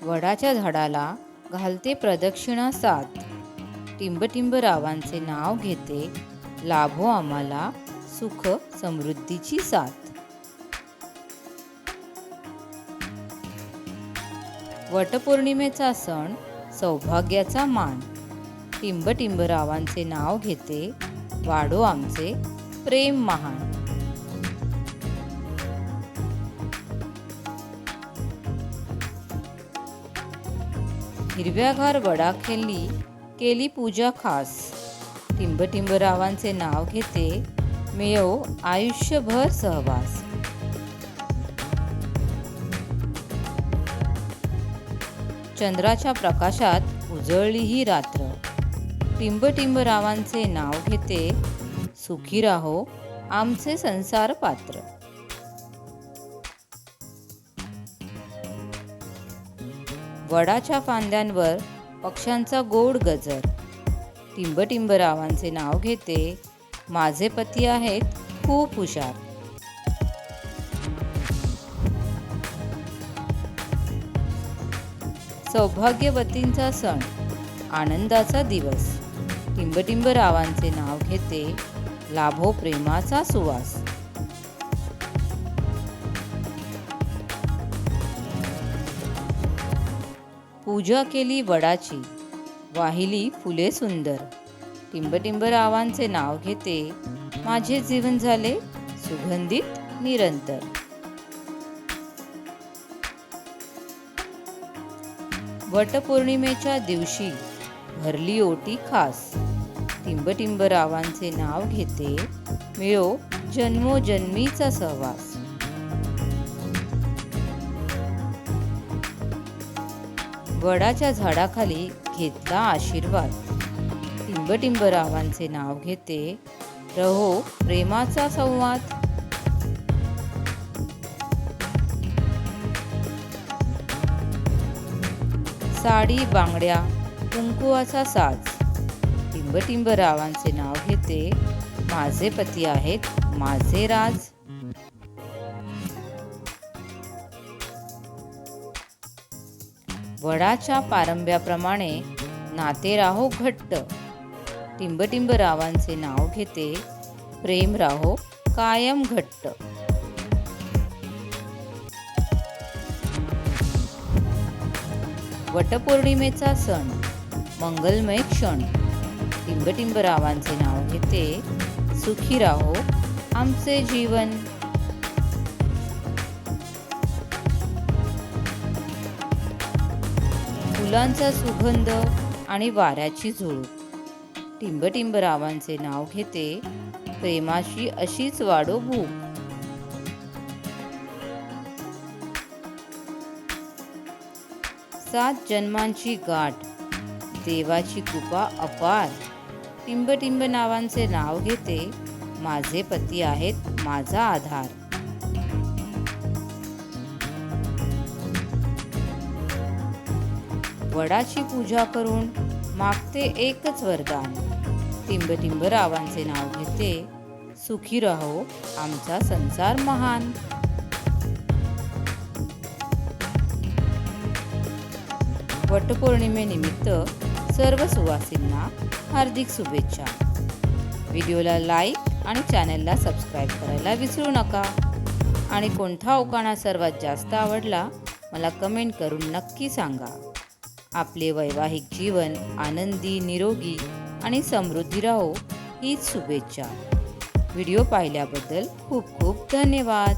वडाच्या झाडाला घालते प्रदक्षिणा 7, टिंब रावांचे नाव घेते, लाभो आम्हाला सुख समृद्धीची साथ. वटपौर्णिमेचा सण सौभाग्याचा मान, टिंब रावांचे नाव घेते, वाढो आमचे प्रेम महान. हिरव्यागार वडाखाली केली पूजा खास, टिंब रावांचे नाव घेते, मिळो आयुष्यभर सहवास. चंद्राच्या प्रकाशात उजळली ही रात्र, टिंब रावांचे नाव घेते, सुखी राहो आमचे संसार पात्र. वडाच्या फांद्यांवर पक्ष्यांचा गोड गजर, टिंब रावांचे नाव घेते, माझे पती आहेत खूप हुशार. सौभाग्यवतींचा सण आनंदाचा दिवस, टिंब रावांचे नाव घेते, लाभो प्रेमाचा सुवास. पूजा केली वडाची, वाहिली फुले सुंदर, टिंब रावांचे नाव घेते, माझे जीवन झाले सुगंधित निरंतर. वटपौर्णिमेच्या दिवशी भरली ओटी खास, टिंब रावांचे नाव घेते, मिळो जन्मोजन्मीचा सहवास. वडाच्या झाडाखाली घेतला आशीर्वाद, टिंब रावांचे नाव घेते, रहो प्रेमाचा संवाद. साडी बांगड्या कुंकुवाचा साज, टिंब रावांचे नाव घेते, माझे पती आहेत माझे राज. वडाच्या पारंब्याप्रमाणे नाते राहो घट्ट, टिंब रावांचे नाव घेते, प्रेम राहो कायम घट्ट. वटपौर्णिमेचा सण मंगलमय क्षण, टिंब रावांचे नाव घेते, सुखी राहो आमचे जीवन. फुलांचा सुगंध आणि वाऱ्याची झुळूक, टिंब रावांचे नाव घेते, प्रेमाची अशीच वाढो भूक. सात जन्मांची गाठ, देवाची कृपा अपार, टिंब नावांचे नाव घेते, माझे पती आहेत माझा आधार. वडाची पूजा करून मागते एकच वरदान, टिंब रावांचे नाव घेते, सुखी राहो आमचा संसार महान. वटपौर्णिमेनिमित्त सर्व सुवासींना हार्दिक शुभेच्छा. व्हिडिओला लाईक आणि चॅनलला सबस्क्राईब करायला विसरू नका. आणि कोणता उखाणा सर्वात जास्त आवडला मला कमेंट करून नक्की सांगा. आपले वैवाहिक जीवन आनंदी, निरोगी आणि समृद्धी राहो हीच शुभेच्छा. व्हिडिओ पाहिल्याबद्दल खूप खूप धन्यवाद.